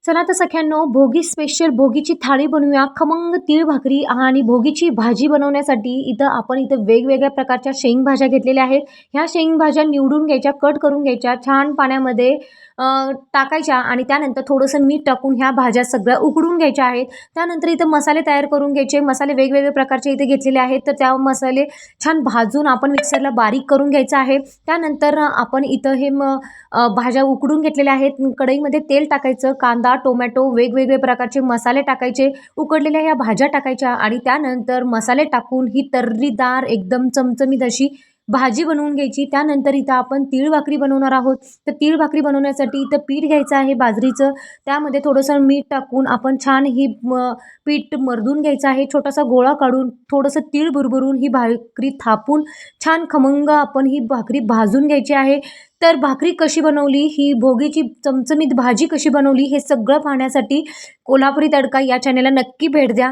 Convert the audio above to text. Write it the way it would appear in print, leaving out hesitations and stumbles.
चला तर सख्यांनो, भोगी स्पेशल भोगीची थाळी बनवूया. खमंग तीळ भाकरी आणि भोगीची भाजी बनवण्यासाठी आपण इथं वेगवेगळ्या प्रकारच्या शेंगभाज्या घेतलेल्या आहेत. ह्या शेंगभाज्या निवडून घ्यायच्या, कट करून घ्यायच्या, छान पाण्यामध्ये टाकायच्या आणि त्यानंतर थोडंसं मीठ टाकून ह्या भाज्या सगळ्या उकडून घ्यायच्या आहेत. त्यानंतर इथं मसाले तयार करून घ्यायचे. मसाले वेगवेगळे प्रकारचे इथे घेतलेले आहेत. तर त्या मसाले छान भाजून आपण मिक्सरला बारीक करून घ्यायचं आहे. त्यानंतर आपण इथं भाज्या उकडून घेतलेल्या आहेत. कढईमध्ये तेल टाकायचं, कांदा, टोमॅटो, वेगवेगळे प्रकारचे मसाले टाकायचे, उकडलेल्या ह्या भाज्या टाकायच्या आणि त्यानंतर मसाले टाकून ही तर्रीदार एकदम चमचमीत अशी भाजी बनवून घ्यायची. त्यानंतर इथं आपण तीळ भाकरी बनवणार आहोत. तर तीळ भाकरी बनवण्यासाठी इथं पीठ घ्यायचं आहे बाजरीचं. त्यामध्ये थोडंसं मीठ टाकून आपण छान पीठ मर्दून घ्यायचं आहे. छोटासा गोळा काढून थोडंसं तीळ भुरभुरून ही भाकरी थापून छान खमंग आपण ही भाकरी भाजून घ्यायची आहे. तर भाकरी कशी बनवली, ही भोगीची चमचमीत भाजी कशी बनवली, हे सगळं पाहण्यासाठी कोल्हापुरी तडका या चॅनेलला नक्की भेट द्या.